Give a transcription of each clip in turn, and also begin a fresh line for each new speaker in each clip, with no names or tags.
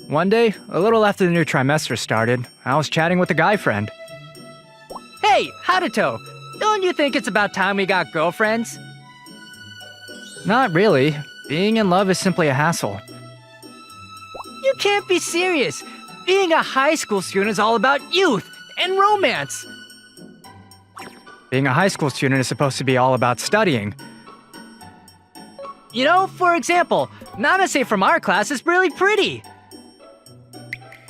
One day, a little after the new trimester started, I was chatting with a guy friend. Hey, Haruto! Don't you think it's about time we got girlfriends? Not really. Being in love is simply a hassle. You can't be serious! Being a high school student is all about youth and romance! Being a high school student is supposed to be all about studying. You know, for example, Nanase from our class is really pretty!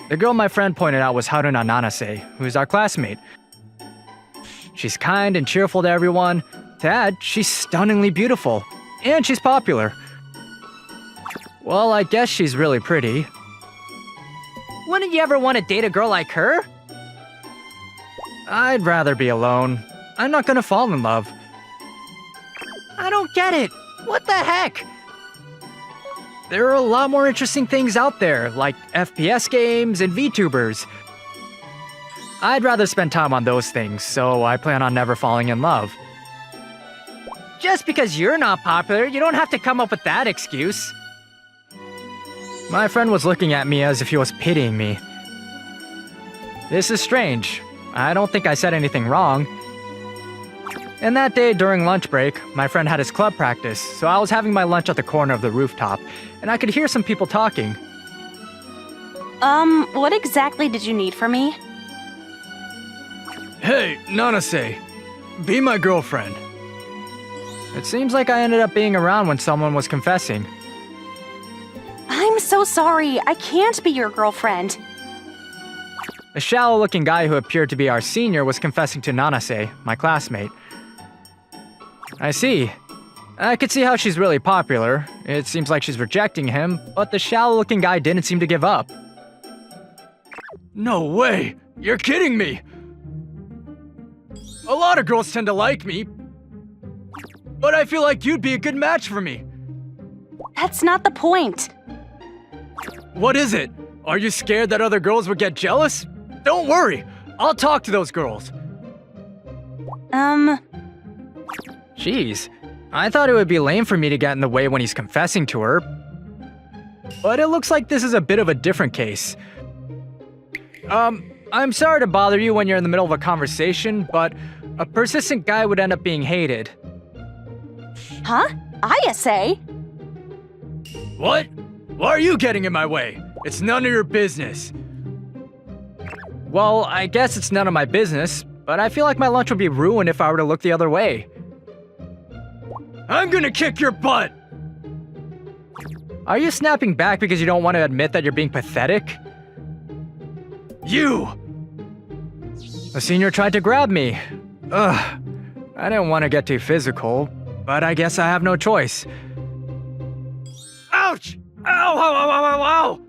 The girl my friend pointed out was Haruna Nanase, who's our classmate. She's kind and cheerful to everyone. To add, she's stunningly beautiful. And she's popular. Well, I guess she's really pretty. Wouldn't you ever want to date a girl like her? I'd rather be alone. I'm not gonna fall in love. I don't get it. What the heck? There are a lot more interesting things out there, like FPS games and VTubers. I'd rather spend time on those things, so I plan on never falling in love. Just because you're not popular, you don't have to come up with that excuse. My friend was looking at me as if he was pitying me. This is strange. I don't think I said anything wrong. And that day during lunch break, my friend had his club practice, so I was having my lunch at the corner of the rooftop, and I could hear some people talking.
What exactly did you need from me?
Hey, Nanase, be my girlfriend. It seems like I ended up being around when someone was confessing.
I'm so sorry, I can't be your girlfriend.
A shallow-looking guy who appeared to be our senior was confessing to Nanase, my classmate. I see. I could see how she's really popular. It seems like she's rejecting him, but the shallow-looking guy didn't seem to give up. No way! You're kidding me! A lot of girls tend to like me, but I feel like you'd be a good match for me.
That's not the point.
What is it? Are you scared that other girls would get jealous? Don't worry, I'll talk to those girls. Jeez, I thought it would be lame for me to get in the way when he's confessing to her. But it looks like this is a bit of a different case. I'm sorry to bother you when you're in the middle of a conversation, but a persistent guy would end up being hated.
Huh? ISA?
What? Why are you getting in my way? It's none of your business. Well, I guess it's none of my business, but I feel like my lunch would be ruined if I were to look the other way. I'm gonna kick your butt! Are you snapping back because you don't want to admit that you're being pathetic? You! The senior tried to grab me. Ugh. I didn't want to get too physical, but I guess I have no choice. Ouch! Ow! Ow! Ow! Ow! Ow!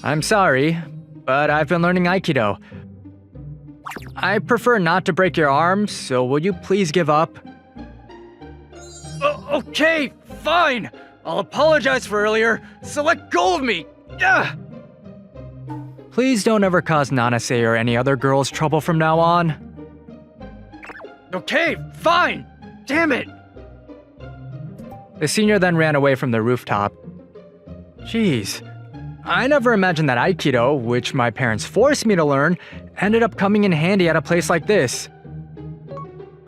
I'm sorry, but I've been learning Aikido. I prefer not to break your arm, so will you please give up? Okay, fine! I'll apologize for earlier, so let go of me! Ugh. Please don't ever cause Nanase or any other girls trouble from now on. Okay, fine! Damn it! The senior then ran away from the rooftop. Jeez. I never imagined that Aikido, which my parents forced me to learn, ended up coming in handy at a place like this.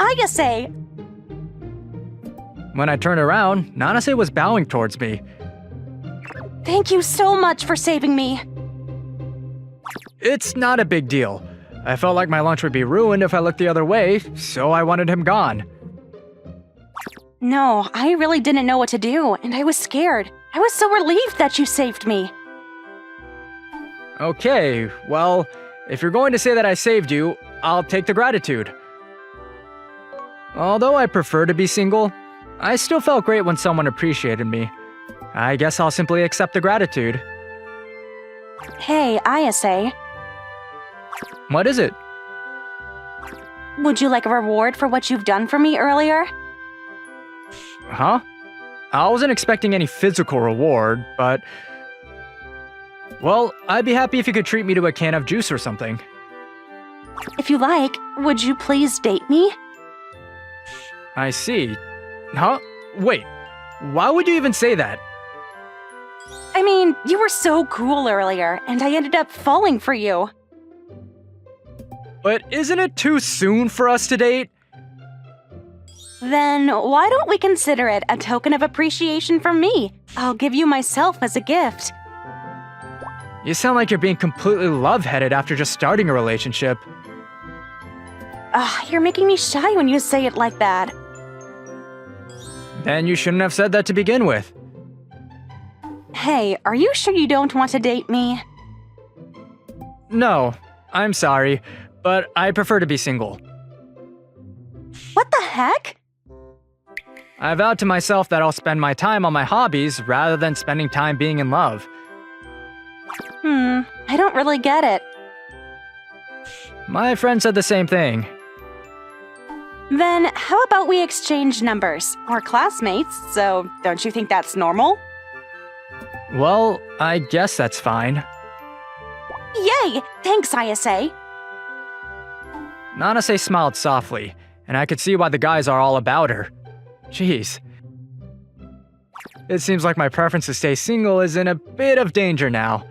ISA!
When I turned around, Nanase was bowing towards me.
Thank you so much for saving me.
It's not a big deal. I felt like my lunch would be ruined if I looked the other way, so I wanted him gone.
No, I really didn't know what to do, and I was scared. I was so relieved that you saved me.
Okay, well, if you're going to say that I saved you, I'll take the gratitude. Although I prefer to be single, I still felt great when someone appreciated me. I guess I'll simply accept the gratitude.
Hey, ISA.
What is it?
Would you like a reward for what you've done for me earlier?
Huh? I wasn't expecting any physical reward, but... Well, I'd be happy if you could treat me to a can of juice or something.
If you like, would you please date me?
I see. Huh? Wait, why would you even say that?
I mean, you were so cool earlier, and I ended up falling for you.
But isn't it too soon for us to date?
Then why don't we consider it a token of appreciation from me? I'll give you myself as a gift.
You sound like you're being completely love-headed after just starting a relationship.
You're making me shy when you say it like that.
Then you shouldn't have said that to begin with.
Hey, are you sure you don't want to date me?
No, I'm sorry, but I prefer to be single.
What the heck?
I vowed to myself that I'll spend my time on my hobbies rather than spending time being in love.
I don't really get it.
My friend said the same thing.
Then how about we exchange numbers? We're classmates, so don't you think that's normal?
Well, I guess that's fine.
Yay! Thanks, ISA.
Nanase smiled softly, and I could see why the guys are all about her. Jeez. It seems like my preference to stay single is in a bit of danger now.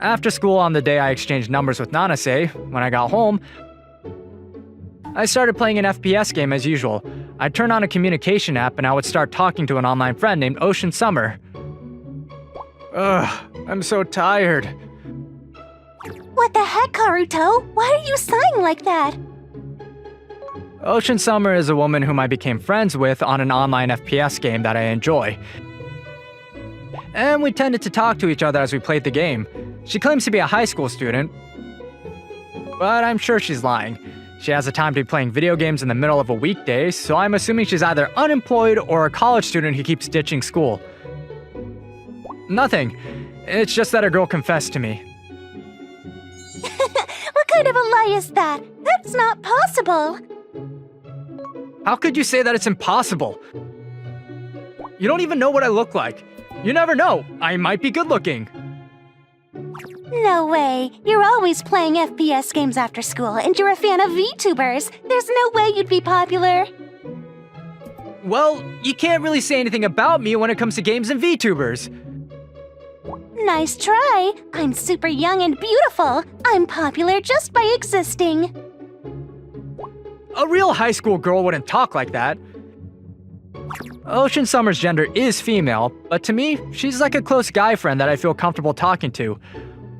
After school on the day I exchanged numbers with Nanase, when I got home, I started playing an FPS game as usual. I'd turn on a communication app and I would start talking to an online friend named Ocean Summer. Ugh, I'm so tired.
What the heck, Haruto? Why are you sighing like that?
Ocean Summer is a woman whom I became friends with on an online FPS game that I enjoy. And we tended to talk to each other as we played the game. She claims to be a high school student, but I'm sure she's lying. She has the time to be playing video games in the middle of a weekday, so I'm assuming she's either unemployed or a college student who keeps ditching school. Nothing. It's just that a girl confessed to me.
What kind of a lie is that? That's not possible.
How could you say that it's impossible? You don't even know what I look like. You never know. I might be good looking.
No way. You're always playing FPS games after school, and you're a fan of VTubers. There's no way you'd be popular.
Well, you can't really say anything about me when it comes to games and VTubers.
Nice try. I'm super young and beautiful. I'm popular just by existing.
A real high school girl wouldn't talk like that. Ocean Summer's gender is female, but to me, she's like a close guy friend that I feel comfortable talking to.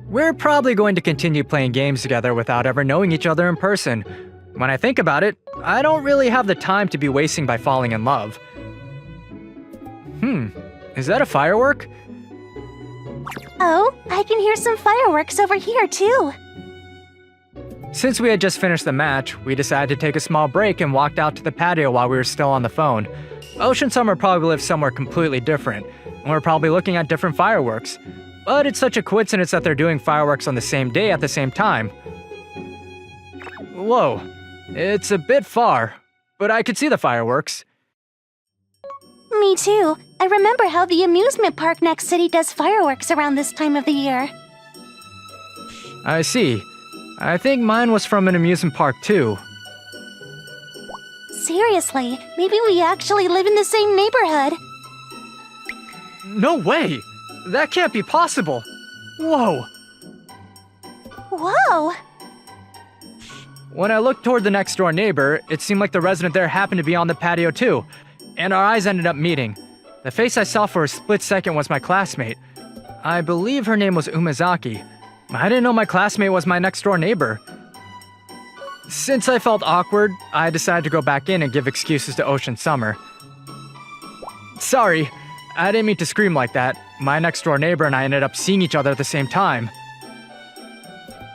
We're probably going to continue playing games together without ever knowing each other in person. When I think about it, I don't really have the time to be wasting by falling in love. Is that a firework?
Oh, I can hear some fireworks over here too.
Since we had just finished the match, we decided to take a small break and walked out to the patio while we were still on the phone. Ocean Summer probably lives somewhere completely different, and we're probably looking at different fireworks. But it's such a coincidence that they're doing fireworks on the same day at the same time. Whoa, it's a bit far, but I could see the fireworks.
Me too. I remember how the amusement park next city does fireworks around this time of the year.
I see. I think mine was from an amusement park too.
Seriously, maybe we actually live in the same neighborhood.
No way! That can't be possible! Whoa!
Whoa!
When I looked toward the next door neighbor, it seemed like the resident there happened to be on the patio too, and our eyes ended up meeting. The face I saw for a split second was my classmate. I believe her name was Umezaki. I didn't know my classmate was my next door neighbor. Since I felt awkward, I decided to go back in and give excuses to Ocean Summer. Sorry, I didn't mean to scream like that. My next door neighbor and I ended up seeing each other at the same time.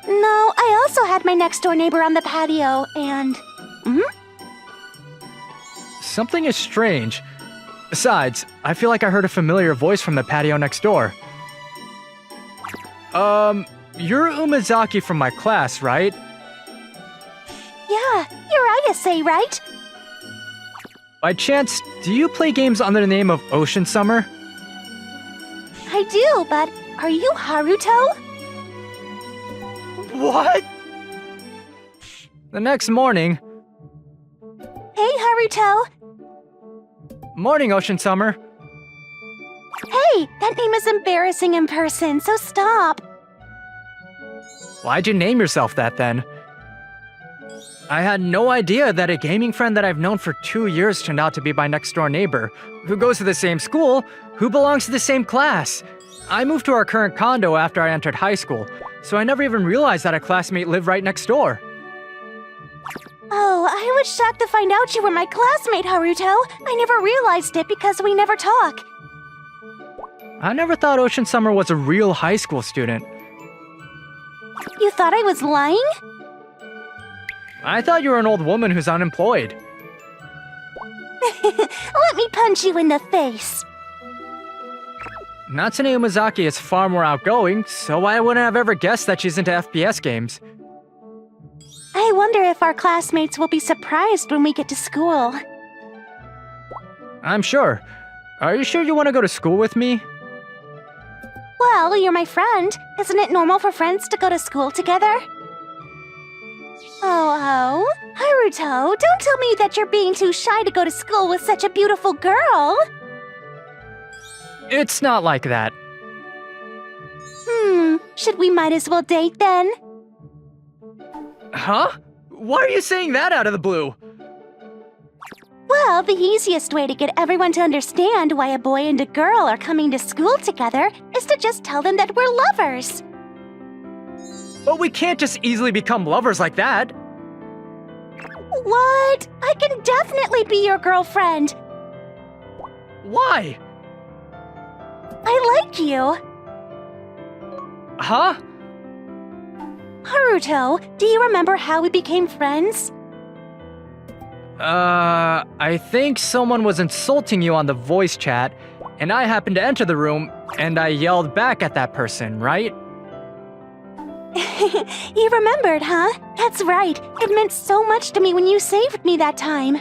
No, I also had my next door neighbor on the patio, and...
Something is strange. Besides, I feel like I heard a familiar voice from the patio next door. You're Umezaki from my class, right?
Yeah, you're ISA, right?
By chance, do you play games under the name of Ocean Summer?
I do, but are you Haruto?
What? The next morning...
Hey, Haruto.
Morning, Ocean Summer.
Hey, Hey, that name is embarrassing in person, so stop.
Why'd you name yourself that then? I had no idea that a gaming friend that I've known for 2 years turned out to be my next door neighbor, who goes to the same school, who belongs to the same class. I moved to our current condo after I entered high school, so I never even realized that a classmate lived right next door.
Oh, I was shocked to find out you were my classmate, Haruto. I never realized it because we never talk.
I never thought Ocean Summer was a real high school student.
You thought I was lying?
I thought you were an old woman who's unemployed.
Let me punch you in the face.
Natsune Umezaki is far more outgoing, so I wouldn't have ever guessed that she's into FPS games.
I wonder if our classmates will be surprised when we get to school.
I'm sure. Are you sure you want to go to school with me?
Well, you're my friend. Isn't it normal for friends to go to school together? Oh, Haruto, don't tell me that you're being too shy to go to school with such a beautiful girl.
It's not like that.
Should we might as well date then?
Huh? Why are you saying that out of the blue?
Well, the easiest way to get everyone to understand why a boy and a girl are coming to school together is to just tell them that we're lovers.
But we can't just easily become lovers like that.
What? I can definitely be your girlfriend.
Why?
I like you.
Huh?
Haruto, do you remember how we became friends?
I think someone was insulting you on the voice chat, and I happened to enter the room, and I yelled back at that person, right?
You remembered, huh? That's right. It meant so much to me when you saved me that time.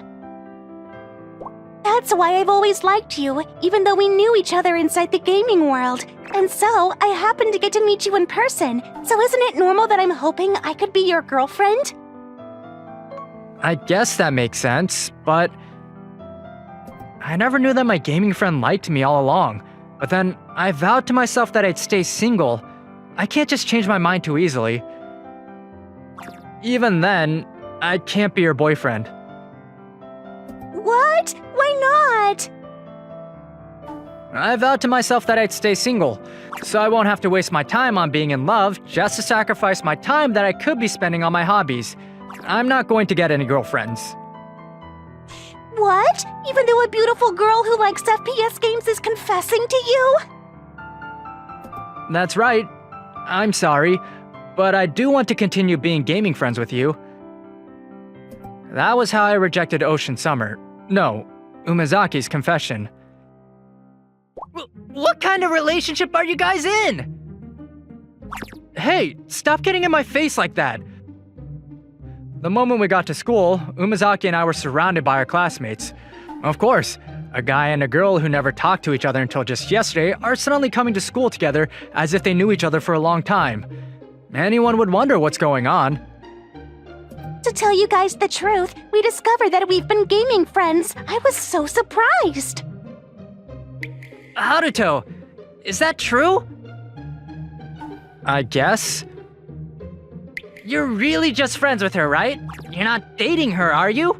That's why I've always liked you, even though we knew each other inside the gaming world. And so, I happened to get to meet you in person. So isn't it normal that I'm hoping I could be your girlfriend?
I guess that makes sense, but I never knew that my gaming friend liked me all along. But then I vowed to myself that I'd stay single. I can't just change my mind too easily. Even then, I can't be your boyfriend.
What? Why not?
I vowed to myself that I'd stay single, so I won't have to waste my time on being in love just to sacrifice my time that I could be spending on my hobbies. I'm not going to get any girlfriends.
What? Even though a beautiful girl who likes FPS games is confessing to you?
That's right. I'm sorry, but I do want to continue being gaming friends with you. That was how I rejected Ocean Summer. No, Umezaki's confession. What kind of relationship are you guys in? Hey, stop getting in my face like that. The moment we got to school, Umezaki and I were surrounded by our classmates. Of course, a guy and a girl who never talked to each other until just yesterday are suddenly coming to school together as if they knew each other for a long time. Anyone would wonder what's going on.
To tell you guys the truth, we discovered that we've been gaming friends. I was so surprised.
Haruto, is that true? I guess. You're really just friends with her, right? You're not dating her, are you?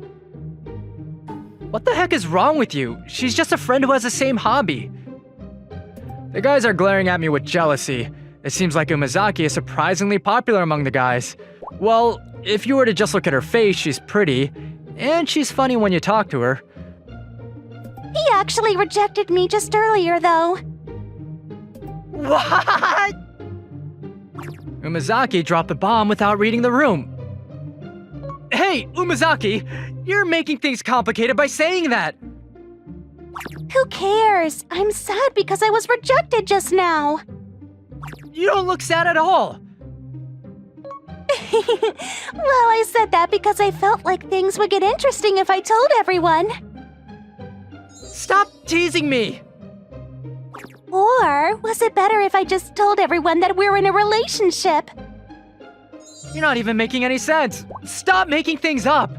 What the heck is wrong with you? She's just a friend who has the same hobby. The guys are glaring at me with jealousy. It seems like Umezaki is surprisingly popular among the guys. Well, if you were to just look at her face, she's pretty, and she's funny when you talk to her.
He actually rejected me just earlier, though.
What? Umezaki dropped the bomb without reading the room. Hey, Umezaki, you're making things complicated by saying that.
Who cares? I'm sad because I was rejected just now.
You don't look sad at all.
Well, I said that because I felt like things would get interesting if I told everyone.
Stop teasing me.
Or was it better if I just told everyone that we're in a relationship?
You're not even making any sense. Stop making things up.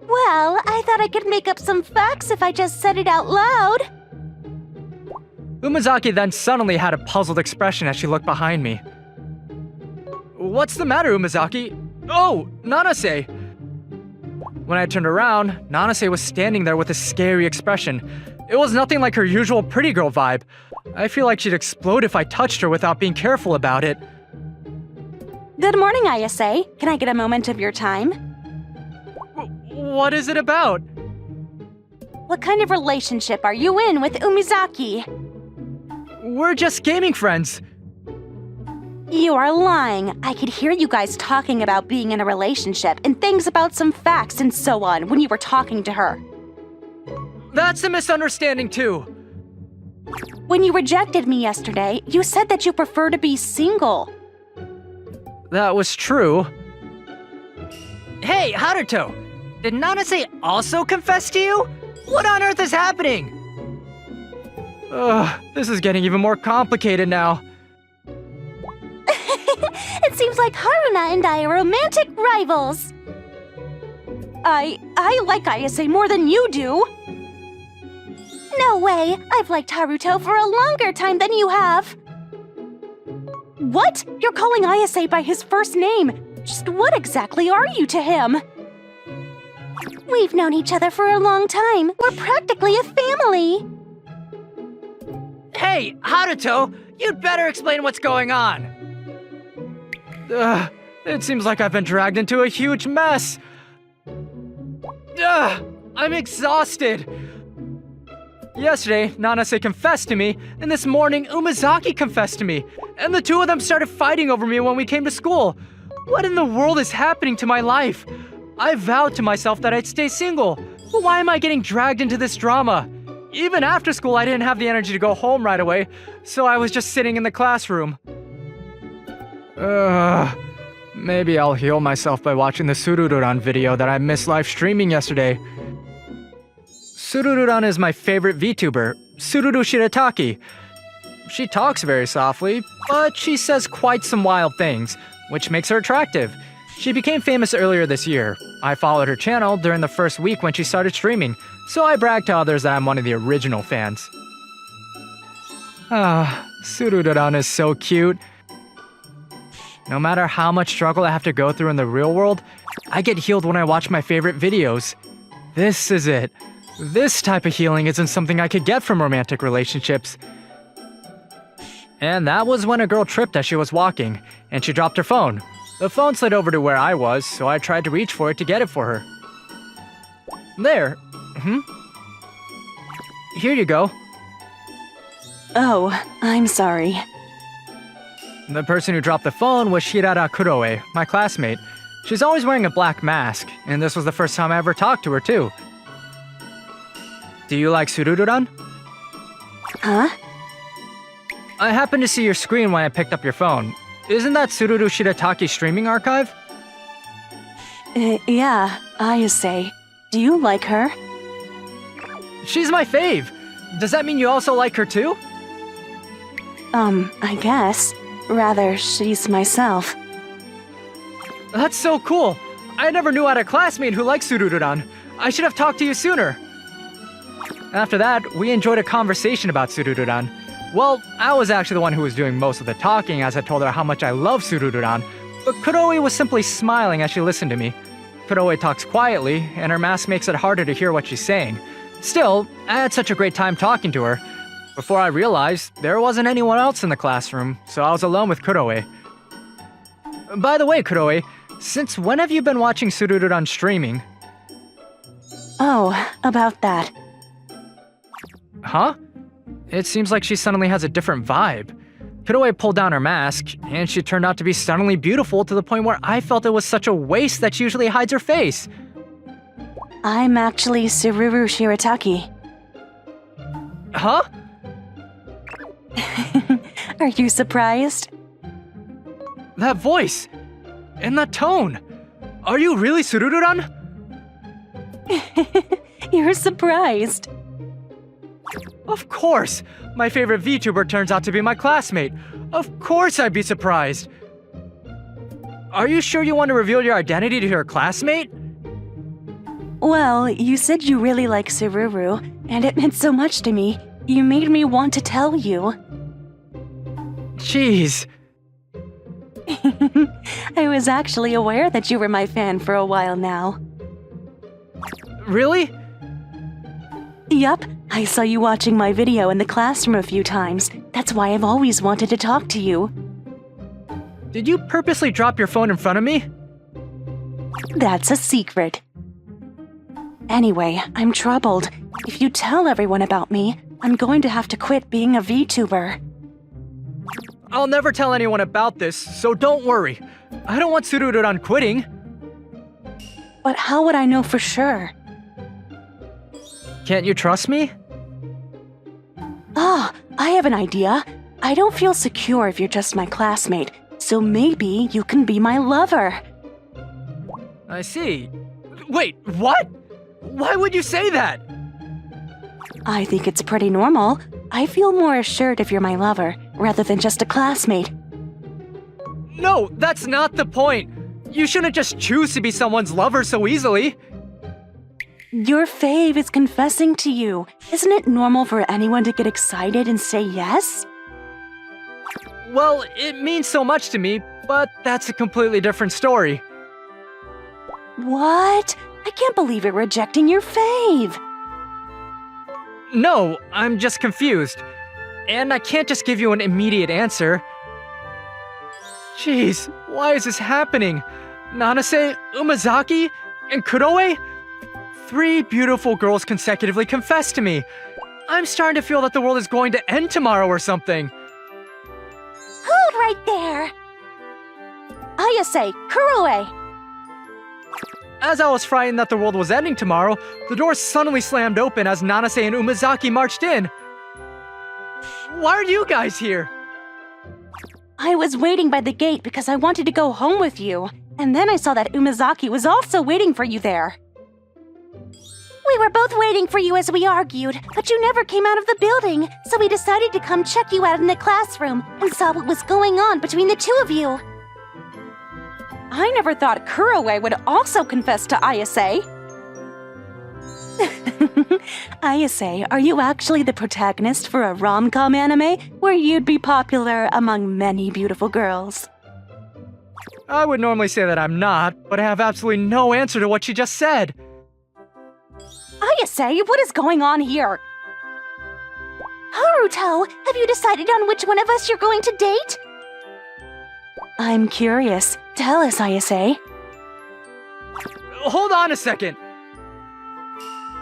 Well, I thought I could make up some facts if I just said it out loud.
Umizaki then suddenly had a puzzled expression as she looked behind me. What's the matter, Umizaki? Oh, Nanase! When I turned around, Nanase was standing there with a scary expression. It was nothing like her usual pretty girl vibe. I feel like she'd explode if I touched her without being careful about it.
Good morning, ISA. Can I get a moment of your time?
What is it about?
What kind of relationship are you in with Umizaki?
We're just gaming friends.
You are lying. I could hear you guys talking about being in a relationship and things about some facts and so on when you were talking to her.
That's a misunderstanding too.
When you rejected me yesterday, you said that you prefer to be single.
That was true. Hey, Haruto! Did Nanase also confess to you? What on earth is happening? Ugh, this is getting even more complicated now.
It seems like Haruna and I are romantic rivals. I like ISA more than you do. No way! I've liked Haruto for a longer time than you have. What? You're calling ISA by his first name. Just what exactly are you to him? We've known each other for a long time. We're practically a family.
Hey, Haruto! You'd better explain what's going on! It seems like I've been dragged into a huge mess. I'm exhausted. Yesterday, Nanase confessed to me, and this morning, Umizaki confessed to me, and the two of them started fighting over me when we came to school. What in the world is happening to my life? I vowed to myself that I'd stay single, but why am I getting dragged into this drama? Even after school, I didn't have the energy to go home right away, so I was just sitting in the classroom. Maybe I'll heal myself by watching the Surururan video that I missed live streaming yesterday. Surururan is my favorite VTuber, Sururu Shirataki. She talks very softly, but she says quite some wild things, which makes her attractive. She became famous earlier this year. I followed her channel during the first week when she started streaming, so I bragged to others that I'm one of the original fans. Surururan is so cute. No matter how much struggle I have to go through in the real world, I get healed when I watch my favorite videos. This is it. This type of healing isn't something I could get from romantic relationships. And that was when a girl tripped as she was walking, and she dropped her phone. The phone slid over to where I was, so I tried to reach for it to get it for her. There. Here you go.
Oh, I'm sorry.
The person who dropped the phone was Shirara Kuroe, my classmate. She's always wearing a black mask, and this was the first time I ever talked to her too. Do you like Surururan?
Huh?
I happened to see your screen when I picked up your phone. Isn't that Sururu Shirataki's streaming archive?
Yeah, ISA. Do you like her?
She's my fave! Does that mean you also like her too?
I guess. Rather, she's myself.
That's so cool! I never knew I had a classmate who liked Surururan. I should have talked to you sooner. After that, we enjoyed a conversation about Surururan. Well, I was actually the one who was doing most of the talking as I told her how much I love Surururan, but Kuroe was simply smiling as she listened to me. Kuroe talks quietly, and her mask makes it harder to hear what she's saying. Still, I had such a great time talking to her. Before I realized, there wasn't anyone else in the classroom, so I was alone with Kuroe. By the way, Kuroe, since when have you been watching Surururan streaming?
Oh, about that.
Huh? It seems like she suddenly has a different vibe. Kuroe pulled down her mask, and she turned out to be stunningly beautiful to the point where I felt it was such a waste that she usually hides her face.
I'm actually Sururu Shirataki.
Huh?
Are you surprised?
That voice! And that tone! Are you really Surururan?
You're surprised.
Of course! My favorite VTuber turns out to be my classmate. Of course I'd be surprised. Are you sure you want to reveal your identity to your classmate?
Well, you said you really like Sururu, and it meant so much to me. You made me want to tell you.
Jeez.
I was actually aware that you were my fan for a while now.
Really?
Yup, I saw you watching my video in the classroom a few times. That's why I've always wanted to talk to you.
Did you purposely drop your phone in front of me?
That's a secret. Anyway, I'm troubled. If you tell everyone about me, I'm going to have to quit being a VTuber.
I'll never tell anyone about this, so don't worry. I don't want Tsurururan quitting.
But how would I know for sure?
Can't you trust me?
Ah, I have an idea. I don't feel secure if you're just my classmate, so maybe you can be my lover.
I see. Wait, what? Why would you say that?
I think it's pretty normal. I feel more assured if you're my lover, rather than just a classmate.
No, that's not the point. You shouldn't just choose to be someone's lover so easily.
Your fave is confessing to you. Isn't it normal for anyone to get excited and say yes?
Well, it means so much to me, but that's a completely different story.
What? I can't believe you're rejecting your fave.
No, I'm just confused. And I can't just give you an immediate answer. Jeez, why is this happening? Nanase, Umazaki, and Kuroe? 3 beautiful girls consecutively confessed to me. I'm starting to feel that the world is going to end tomorrow or something.
Hold right there! Ayase, Kuroe!
As I was frightened that the world was ending tomorrow, the door suddenly slammed open as Nanase and Umazaki marched in. Why are you guys here?
I was waiting by the gate because I wanted to go home with you, and then I saw that Umazaki was also waiting for you there. We were both waiting for you as we argued, but you never came out of the building, so we decided to come check you out in the classroom and saw what was going on between the two of you. I never thought Kuroe would also confess to Ayase. Ayase, are you actually the protagonist for a rom-com anime where you'd be popular among many beautiful girls?
I would normally say that I'm not, but I have absolutely no answer to what she just said.
Ayase, what is going on here? Haruto, have you decided on which one of us you're going to date? I'm curious. Tell us, Ayase.
Hold on a second.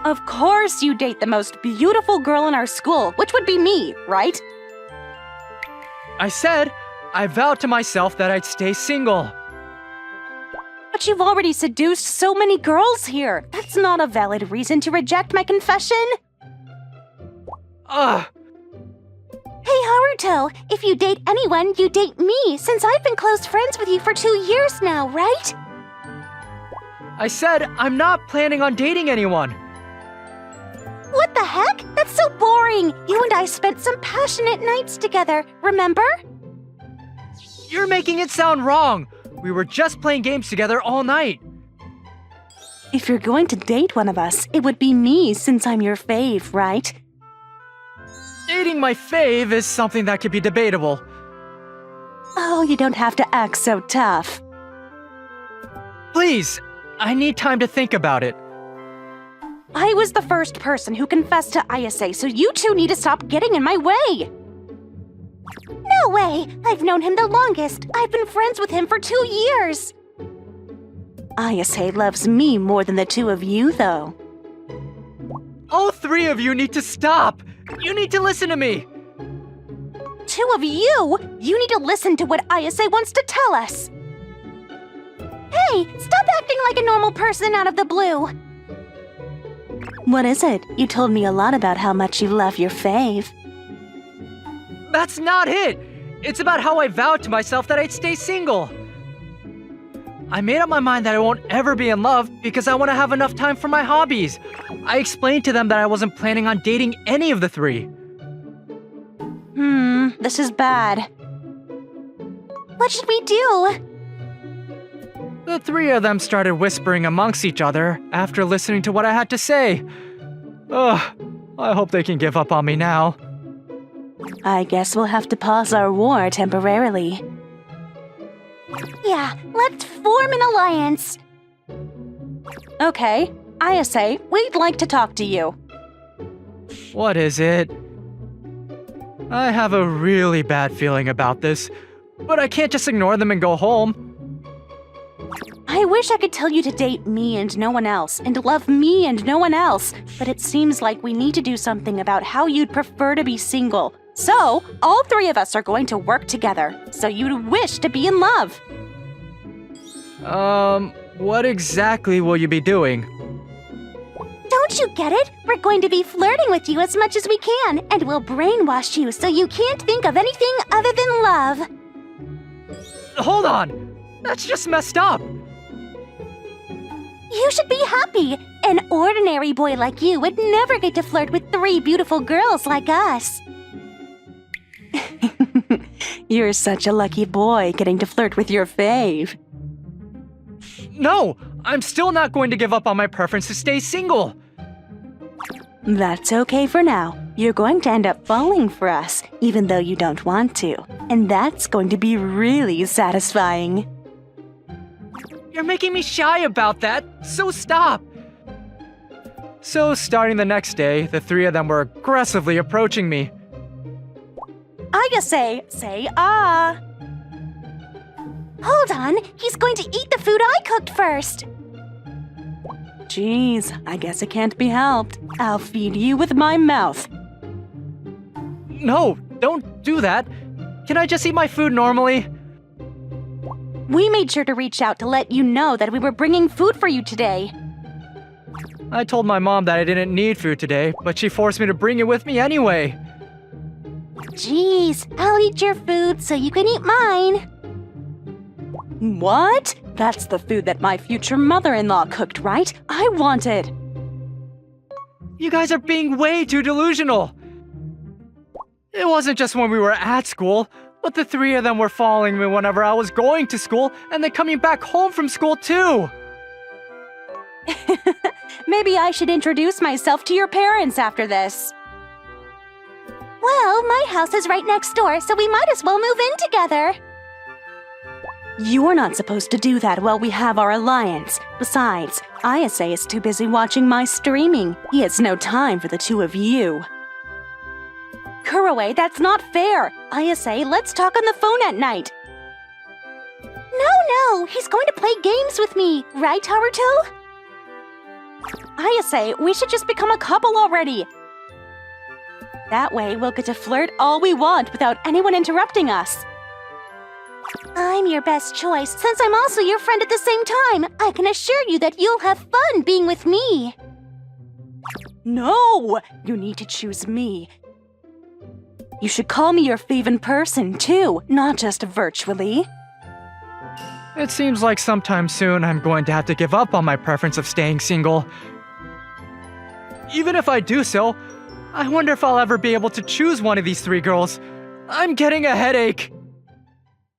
Of course you date the most beautiful girl in our school, which would be me, right?
I said I vowed to myself that I'd stay single.
But you've already seduced so many girls here. That's not a valid reason to reject my confession.
Ugh.
Hey, Haruto, if you date anyone, you date me, since I've been close friends with you for 2 years now, right?
I said I'm not planning on dating anyone.
What the heck? That's so boring. You and I spent some passionate nights together, remember?
You're making it sound wrong. We were just playing games together all night.
If you're going to date one of us, it would be me, since I'm your fave, right?
Dating my fave is something that could be debatable.
Oh, you don't have to act so tough.
Please, I need time to think about it.
I was the first person who confessed to Ayase, so you two need to stop getting in my way. No way! I've known him the longest. I've been friends with him for 2 years. Ayase loves me more than the two of you, though.
All 3 of you need to stop. You need to listen to me.
2 of you? You need to listen to what Ayase wants to tell us. Hey, stop acting like a normal person out of the blue. What is it? You told me a lot about how much you love your fave.
That's not it. It's about how I vowed to myself that I'd stay single. I made up my mind that I won't ever be in love because I want to have enough time for my hobbies. I explained to them that I wasn't planning on dating any of the 3.
This is bad. What should we do?
The 3 of them started whispering amongst each other after listening to what I had to say. Ugh, I hope they can give up on me now.
I guess we'll have to pause our war temporarily. Yeah, let's form an alliance. Okay, Ayase, we'd like to talk to you.
What is it? I have a really bad feeling about this, but I can't just ignore them and go home.
I wish I could tell you to date me and no one else, and love me and no one else, but it seems like we need to do something about how you'd prefer to be single. So, all three of us are going to work together, so you'd wish to be in love.
What exactly will you be doing?
Don't you get it? We're going to be flirting with you as much as we can, and we'll brainwash you so you can't think of anything other than love.
Hold on! That's just messed up!
You should be happy. An ordinary boy like you would never get to flirt with three beautiful girls like us. You're such a lucky boy getting to flirt with your fave.
No! I'm still not going to give up on my preference to stay single!
That's okay for now. You're going to end up falling for us, even though you don't want to. And that's going to be really satisfying.
You're making me shy about that, so stop! So, starting the next day, the three of them were aggressively approaching me.
Say ah. Hold on, he's going to eat the food I cooked first. Jeez, I guess it can't be helped. I'll feed you with my mouth.
No, don't do that. Can I just eat my food normally?
We made sure to reach out to let you know that we were bringing food for you today.
I told my mom that I didn't need food today, but she forced me to bring it with me anyway.
Jeez, I'll eat your food so you can eat mine. What? That's the food that my future mother-in-law cooked, right? I want it.
You guys are being way too delusional. It wasn't just when we were at school, but the three of them were following me whenever I was going to school and then coming back home from school too.
Maybe I should introduce myself to your parents after this. Well, my house is right next door, so we might as well move in together. You're not supposed to do that while we have our alliance. Besides, Ayase is too busy watching my streaming. He has no time for the two of you. Kuroe, that's not fair. Ayase, let's talk on the phone at night. No, he's going to play games with me. Right, Haruto? Ayase, we should just become a couple already. That way, we'll get to flirt all we want without anyone interrupting us. I'm your best choice, since I'm also your friend at the same time. I can assure you that you'll have fun being with me. No! You need to choose me. You should call me your fave in person, too, not just virtually.
It seems like sometime soon I'm going to have to give up on my preference of staying single. Even if I do so, I wonder if I'll ever be able to choose one of these three girls. I'm getting a headache.